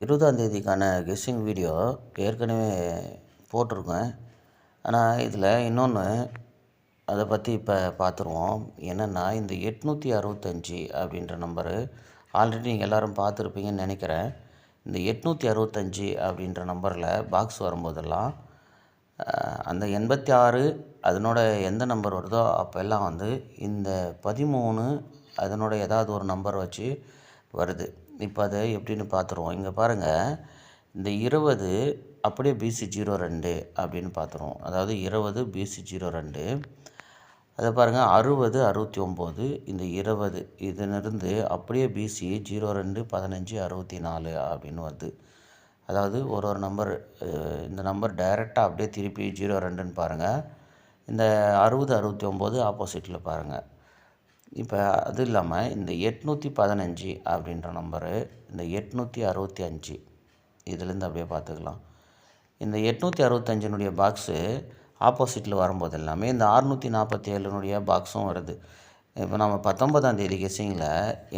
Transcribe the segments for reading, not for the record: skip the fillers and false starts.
20ஆம் தேதிக்கான guessing video ஏற்கனவே போட்டிருக்கேன். ஆனால் இதில் இன்னொன்று அதை பற்றி இப்போ பார்த்துருவோம். என்னென்னா, இந்த 865 அப்படின்ற நம்பரு ஆல்ரெடி நீங்கள் எல்லோரும் பார்த்துருப்பீங்கன்னு நினைக்கிறேன். இந்த 865 அப்படின்ற நம்பரில் பாக்ஸ் வரும்போதெல்லாம் அந்த 86 அதனோட எந்த நம்பர் வருதோ அப்போல்லாம் வந்து இந்த 13 அதனோட ஏதாவது ஒரு நம்பர் வச்சு வருது. இப்போ அதை எப்படின்னு பார்த்துருவோம். இங்கே பாருங்கள், இந்த 20 அப்படியே BC02 அப்படின்னு பார்த்துருவோம். அதாவது 20 BC02. அதை பாருங்கள், 60 69 இந்த 20 இதனிருந்து அப்படியே BC02 15 64 அப்படின்னு வருது. அதாவது ஒரு நம்பர் இந்த நம்பர் டைரெக்டாக அப்படியே திருப்பி 02ன்னு பாருங்கள். இந்த 60 69 ஆப்போசிட்டில் பாருங்கள். இப்போ அது இல்லாமல் இந்த 815 அப்படின்ற நம்பரு, இந்த 865 இதுலேருந்து அப்படியே பார்த்துக்கலாம். இந்த 865 பாக்ஸு ஆப்போசிட்டில் வரும்போது எல்லாமே இந்த 647 பாக்ஸும் வருது. இப்போ நம்ம 19ஆம் தேதி கெஸ்ஸிங்கில்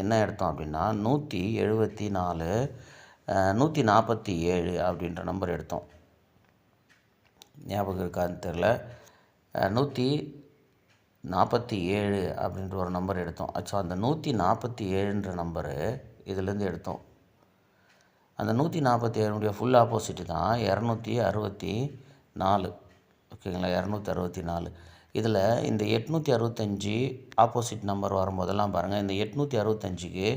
என்ன எடுத்தோம் அப்படின்னா 174 147 அப்படின்ற நம்பர் எடுத்தோம். ஞாபகம் இருக்கான்னு தெரில. 147 அப்படின்ற ஒரு நம்பர் எடுத்தோம். ஸோ அந்த 147 நம்பரு இதிலேருந்து எடுத்தோம். அந்த 147 ஃபுல் ஆப்போசிட்டு தான் 264. ஓகேங்களா, 264. இதில் இந்த 865 ஆப்போசிட் நம்பர் வரும்போதெல்லாம் பாருங்கள், இந்த 865க்கு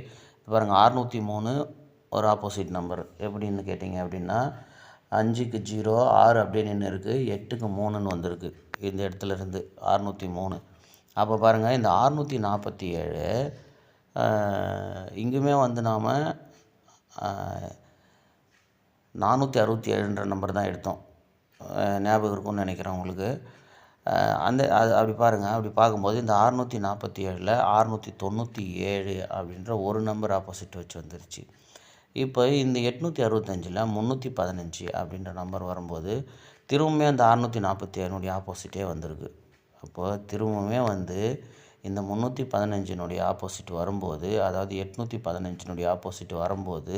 பாருங்கள் 603 ஒரு ஆப்போசிட் நம்பர். எப்படின்னு கேட்டிங்க அப்படின்னா 5க்கு 0 6 அப்படியே நின்று இருக்குது, 8க்கு 3ன்னு வந்திருக்கு. இந்த இடத்துல இருந்து 603. அப்போ பாருங்கள், இந்த 647 இங்குமே வந்து நாம் 467 நம்பர் தான் எடுத்தோம். ஞாபகம் இருக்கும்னு நினைக்கிறேன் உங்களுக்கு. அது அப்படி பாருங்கள். அப்படி பார்க்கும்போது இந்த 647ல் 697 அப்படின்ற ஒரு நம்பர் ஆப்போசிட் வச்சு வந்துருச்சு. இப்போ இந்த 865ல் 315 அப்படின்ற நம்பர் வரும்போது திரும்பவுமே அந்த 647 ஆப்போசிட்டே வந்திருக்கு. அப்போது திரும்பவுமே வந்து இந்த 315 ஆப்போசிட் வரும்போது, அதாவது 815 ஆப்போசிட் வரும்போது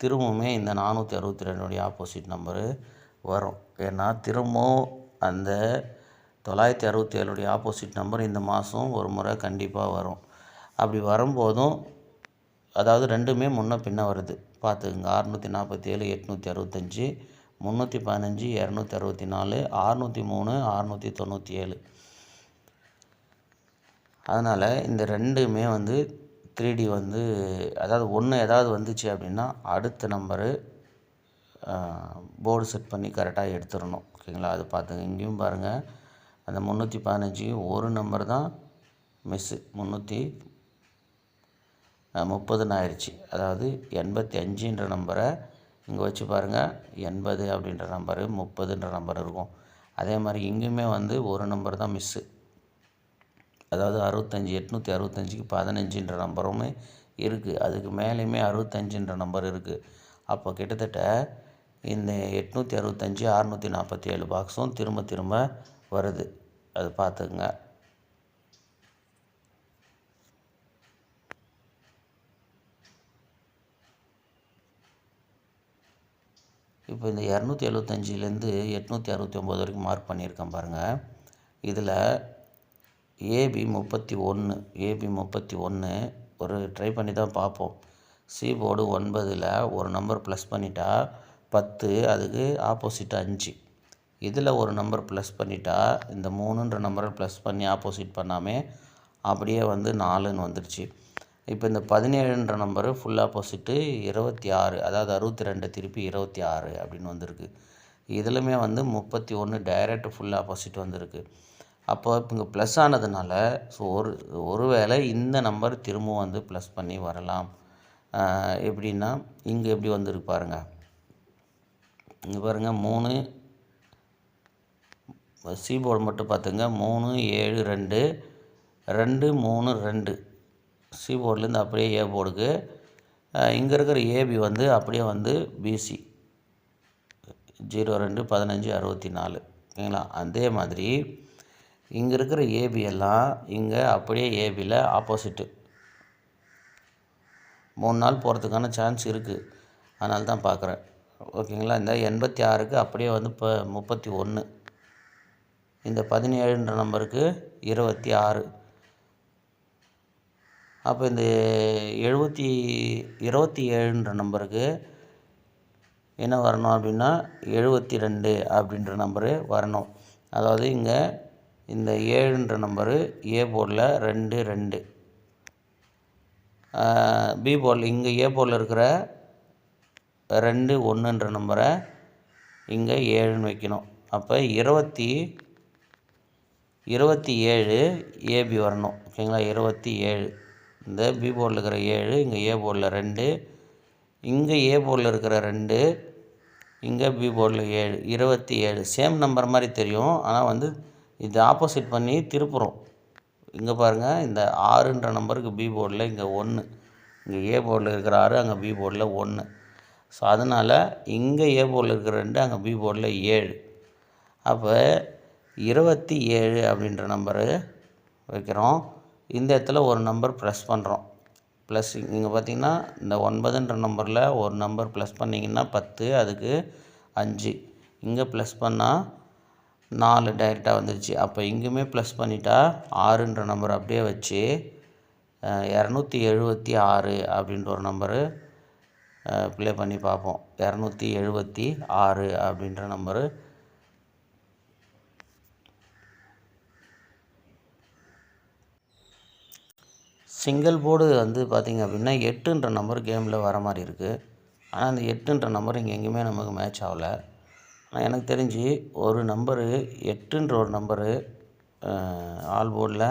திரும்பவுமே இந்த 462 ஆப்போசிட் நம்பரு வரும். ஏன்னா திரும்பவும் அந்த 967 ஆப்போசிட் நம்பர் இந்த மாதம் ஒரு முறை கண்டிப்பாக வரும். அப்படி வரும்போதும் அதாவது ரெண்டுமே முன்ன பின்ன வருது பார்த்துக்குங்க. 647 865 315 264 603 697. அதனால் இந்த ரெண்டுமே வந்து 3D வந்து அதாவது ஒன்று ஏதாவது வந்துச்சு அப்படின்னா அடுத்த நம்பரு போர்டு செட் பண்ணி கரெக்டாக எடுத்துடணும். ஓகேங்களா, அது பார்த்துங்க. இங்கேயும் பாருங்கள், அந்த 315 ஒரு நம்பர் தான் மிஸ்ஸு, 330 ஆயிடுச்சு. அதாவது 85ன்ற நம்பரை இங்கே வச்சு பாருங்கள், 80 அப்படின்ற நம்பரு 30ன்ற நம்பர் இருக்கும். அதே மாதிரி இங்கேயுமே வந்து ஒரு நம்பர் தான் மிஸ்ஸு, அதாவது 65 865க்கு 15ன்ற நம்பருமே இருக்குது. அதுக்கு மேலேயுமே 65ன்ற நம்பர் இருக்குது. அப்போ கிட்டத்தட்ட இந்த 865 647 பாக்ஸும் திரும்ப திரும்ப வருது. அது பார்த்துக்குங்க. இப்போ இந்த 275லேருந்து 869 வரைக்கும் மார்க் பண்ணியிருக்கேன் பாருங்கள். இதில் ஏபி 31 ஒரு ட்ரை பண்ணி தான் பார்ப்போம். சி போர்டு 9ல் ஒரு நம்பர் ப்ளஸ் பண்ணிட்டா 10, அதுக்கு ஆப்போசிட் 5. இதில் ஒரு நம்பர் ப்ளஸ் பண்ணிட்டா இந்த 3ன்ற நம்பரை ப்ளஸ் பண்ணி ஆப்போசிட் பண்ணாமல் அப்படியே வந்து 4ன்னு வந்துடுச்சு. இப்போ இந்த 17ன்ற நம்பரு ஃபுல் ஆப்போசிட்டு 26, அதாவது 62 திருப்பி 26 அப்படின்னு வந்திருக்கு. இதிலுமே வந்து 31 டைரக்ட் ஃபுல் ஆப்போசிட் வந்திருக்கு. அப்போ இப்போ இங்கே ப்ளஸ் ஆனதுனால ஸோ ஒரு வேளை இந்த நம்பர் திரும்பவும் வந்து ப்ளஸ் பண்ணி வரலாம். எப்படின்னா இங்கே எப்படி வந்திருக்கு பாருங்கள். இங்கே பாருங்கள் 3 சி போர்டு மட்டும் பார்த்துங்க. 3 7 2 2 3 2 சி போர்ட்லேருந்து அப்படியே ஏ போர்டுக்கு. இங்கே இருக்கிற ஏபி வந்து அப்படியே வந்து பிசி 02 15 64. ஓகேங்களா, அதே மாதிரி இங்கே இருக்கிற ஏபி எல்லாம் இங்கே அப்படியே ஏபியில் ஆப்போசிட்டு 3 நாள் போகிறதுக்கான சான்ஸ் இருக்குது. அதனால தான் பார்க்குறேன். ஓகேங்களா. இந்த 86க்கு அப்படியே வந்து இப்போ 31, இந்த 17ன்ற நம்பருக்கு 26. அப்போ இந்த 27ன்ற நம்பருக்கு என்ன வரணும் அப்படின்னா 72 அப்படின்ற நம்பரு வரணும். அதாவது இங்கே இந்த 7ன்ற நம்பரு ஏ போர்டில் 2 2, பி போர்டில் இங்கே ஏ போர்டில் இருக்கிற 2 1ன்ற நம்பரை இங்கே 7ன்னு வைக்கணும். அப்போ 27 ஏபி வரணும். ஓகேங்களா. 27 இந்த பி போர்டில் இருக்கிற 7, இங்கே ஏ போர்டில் 2, இங்கே ஏ போர்டில் இருக்கிற 2, இங்கே பி போர்டில் 7, 27 சேம் நம்பர் மாதிரி தெரியும். ஆனால் வந்து இது ஆப்போசிட் பண்ணி திருப்புறோம். இங்கே பாருங்கள், இந்த 6ன்ற நம்பருக்கு பி போர்டில் இங்கே 1, இங்கே ஏ போர்டில் இருக்கிற 6, அங்கே பி போர்டில் 1. ஸோ அதனால் இங்கே ஏ போர்டில் இருக்கிற 2, அங்கே பி போர்டில் 7. அப்போ 27 அப்படின்ற நம்பரு வைக்கிறோம். இந்த இடத்துல ஒரு நம்பர் ப்ளஸ் பண்ணுறோம். ப்ளஸ் இங்கே பார்த்திங்கன்னா இந்த 9ன்ற நம்பரில் ஒரு நம்பர் ப்ளஸ் பண்ணிங்கன்னா 10, அதுக்கு 5. இங்கே ப்ளஸ் பண்ணால் 4 டைரெக்டாக வந்துடுச்சு. அப்போ இங்கேயுமே ப்ளஸ் பண்ணிட்டா 6ன்ற நம்பர் அப்படியே வச்சு 276 அப்படின்ற ஒரு நம்பரு ப்ளே பண்ணி பார்ப்போம். 276 அப்படின்ற நம்பரு சிங்கிள் போர்டு வந்து பார்த்திங்க அப்படின்னா 8ன்ற நம்பர் கேமில் வர மாதிரி இருக்குது. ஆனால் அந்த 8ன்ற நம்பர் இங்கே எங்கேயுமே நமக்கு மேட்ச் ஆகலை. ஆனால் எனக்கு தெரிஞ்சு ஒரு நம்பரு 8ன்ற ஒரு நம்பரு ஆல் போர்டில்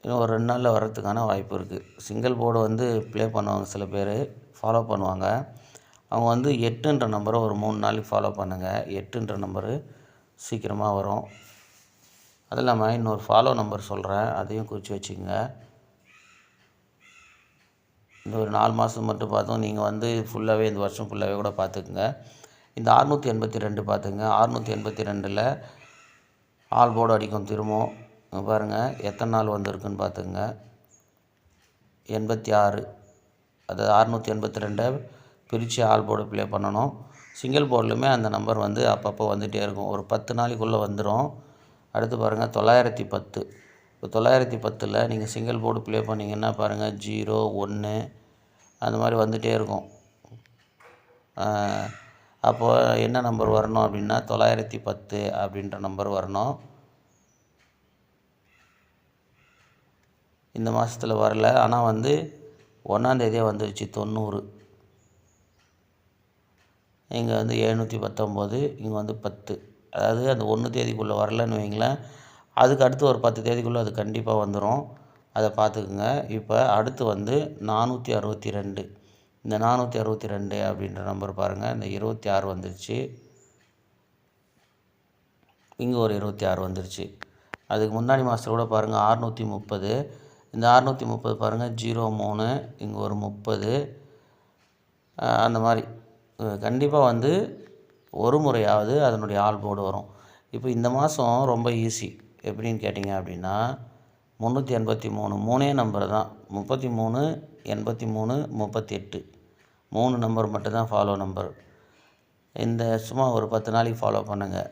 இன்னும் ஒரு 2 நாளில் வர்றதுக்கான வாய்ப்பு இருக்குது. சிங்கிள் போர்டு வந்து ப்ளே பண்ணுவாங்க, சில பேர் ஃபாலோ பண்ணுவாங்க. அவங்க வந்து 8ன்ற நம்பரை ஒரு 3 நாளைக்கு ஃபாலோ பண்ணுங்கள். 8ன்ற நம்பரு சீக்கிரமாக வரும். அது இல்லாமல் இன்னொரு ஃபாலோ நம்பர் சொல்கிறேன், அதையும் குறித்து வச்சுக்கோங்க. இந்த ஒரு 4 மாதம் மட்டும் பார்த்தோம். நீங்கள் வந்து ஃபுல்லாகவே இந்த வருஷம் ஃபுல்லாகவே கூட பார்த்துக்குங்க. இந்த 682 பார்த்துங்க. 682ல் ஆல் போர்டு அடிக்கும் திரும்பவும். பாருங்கள் எத்தனை நாள் வந்திருக்குன்னு பார்த்துக்குங்க. 86. அதாவது 682 பிரித்து ஆல் போர்டு ப்ளே பண்ணணும். சிங்கிள் போர்டுலையுமே அந்த நம்பர் வந்து அப்பப்போ வந்துகிட்டே இருக்கும். ஒரு 10 நாளைக்குள்ளே வந்துடும். அடுத்து பாருங்கள் 910. இப்போ 910ல் நீங்கள் சிங்கிள் போர்டு ப்ளே பண்ணிங்கன்னா பாருங்கள் 0 1 அந்த மாதிரி வந்துகிட்டே இருக்கும். அப்போது என்ன நம்பர் வரணும் அப்படின்னா 910 அப்படின்ற நம்பர் வரணும். இந்த மாதத்தில் வரல, ஆனால் வந்து 1ஆந்தேதியே வந்துருச்சு 90. இங்கே வந்து 719, இங்கே வந்து 10. அதாவது அந்த 1 தேதிக்குள்ளே வரலன்னு வைங்களேன், அதுக்கு அடுத்து ஒரு 10 தேதிக்குள்ளே அது கண்டிப்பாக வந்துடும். அதை பார்த்துக்குங்க. இப்போ அடுத்து வந்து 462. இந்த 462 அப்படின்ற நம்பர் பாருங்கள், இந்த 26 வந்துருச்சு. இங்கே ஒரு 26 வந்துருச்சு. அதுக்கு முன்னாடி மாதத்தில் கூட பாருங்கள் 630. இந்த 630 பாருங்கள் 03, இங்கே ஒரு 30. அந்த மாதிரி கண்டிப்பாக வந்து ஒரு முறையாவது அதனுடைய ஆல் போர்டு வரும். இப்போ இந்த மாதம் ரொம்ப ஈஸி. எப்படின்னு கேட்டிங்க அப்படின்னா 383 மூணே நம்பர் தான். 33, 83, 38 3 நம்பர் மட்டும்தான் ஃபாலோ நம்பர். இந்த சும்மா ஒரு 10 நாளைக்கு ஃபாலோ பண்ணுங்கள்.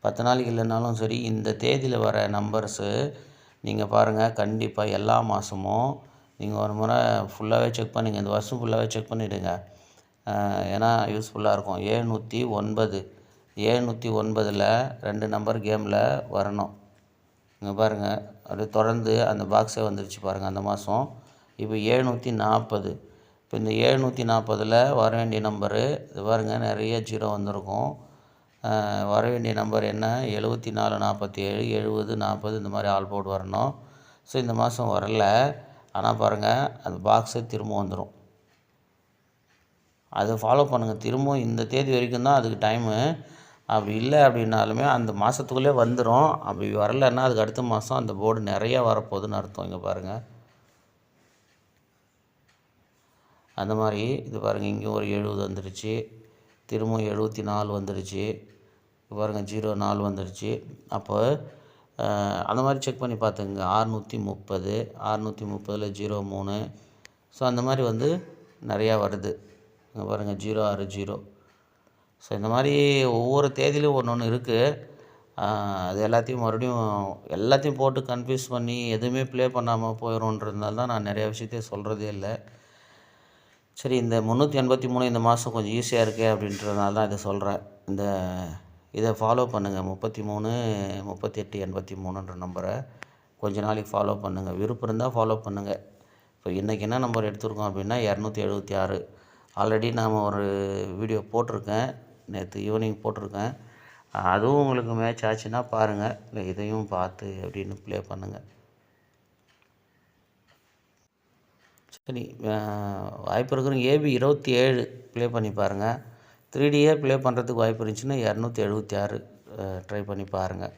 10 நாளைக்கு இல்லைனாலும் சரி, இந்த தேதியில் வர நம்பர்ஸு நீங்கள் பாருங்கள். கண்டிப்பாக எல்லா மாதமும் நீங்கள் ஒரு முறை ஃபுல்லாகவே செக் பண்ணிங்க. இந்த வருஷம் ஃபுல்லாகவே செக் பண்ணிவிடுங்க. ஏன்னா யூஸ்ஃபுல்லாக இருக்கும். 709. 709ல் 2 நம்பர் கேமில் வரணும். இங்கே பாருங்கள், அப்படியே தொடர்ந்து அந்த பாக்ஸே வந்துருச்சு பாருங்கள் அந்த மாதம். இப்போ 740. இப்போ இந்த 740ல் வர வேண்டிய நம்பரு இது பாருங்கள், நிறைய 0 வந்திருக்கும். வர வேண்டிய நம்பர் என்ன 74 47 70 40 இந்த மாதிரி ஆல் போர்டு வரணும். ஸோ இந்த மாதம் வரல. ஆனால் பாருங்கள் அந்த பாக்ஸே திரும்ப வந்துடும். அதை ஃபாலோ பண்ணுங்கள். திரும்பவும் இந்த தேதி வரைக்கும் தான் அதுக்கு டைமு. அப்படி இல்லை அப்படின்னாலுமே அந்த மாதத்துக்குள்ளே வந்துடும். அப்படி வரலைன்னா அதுக்கு அடுத்த மாதம் அந்த போர்டு நிறையா வரப்போகுதுன்னு அர்த்தம். இங்கே பாருங்கள் அந்த மாதிரி. இது பாருங்கள், இங்கேயும் ஒரு 70 வந்துருச்சு. திரும்பவும் 74 வந்துருச்சு. பாருங்கள் 04 வந்துருச்சு. அப்போ அந்த மாதிரி செக் பண்ணி பார்த்துங்க. 630. 630ல் 03. ஸோ அந்த மாதிரி வந்து நிறையா வருது. இங்கே பாருங்கள் 060. ஸோ இந்த மாதிரி ஒவ்வொரு தேதியிலும் ஒன்று ஒன்று இருக்குது. அது எல்லாத்தையும் மறுபடியும் எல்லாத்தையும் போட்டு கன்ஃபியூஸ் பண்ணி எதுவுமே ப்ளே பண்ணாமல் போயிடும்ன்றதுனால தான் நான் நிறையா விஷயத்தையும் சொல்கிறதே இல்லை. சரி, இந்த 383 இந்த மாதம் கொஞ்சம் ஈஸியாக இருக்கே அப்படின்றதுனால தான் இதை சொல்கிறேன். இதை ஃபாலோ பண்ணுங்கள். 33 38 83ன்ற நம்பரை கொஞ்ச நாளைக்கு ஃபாலோ பண்ணுங்கள். விருப்பம் இருந்தால் ஃபாலோ பண்ணுங்கள். இப்போ இன்றைக்கி என்ன நம்பர் எடுத்துருக்கோம் அப்படின்னா 276. ஆல்ரெடி நாம் ஒரு வீடியோ போட்டிருக்கேன், நேற்று ஈவினிங் போட்டிருக்கேன். அதுவும் உங்களுக்கு மேட்ச் ஆச்சுன்னா பாருங்கள், இல்லை இதையும் பார்த்து அப்படின்னு ப்ளே பண்ணுங்கள். சரி, வாய்ப்பு இருக்கிறவங்க ஏபி 27 ப்ளே பண்ணி பாருங்கள். 3Dயே ப்ளே பண்ணுறதுக்கு வாய்ப்பு இருந்துச்சுன்னா 276 ட்ரை பண்ணி பாருங்கள்.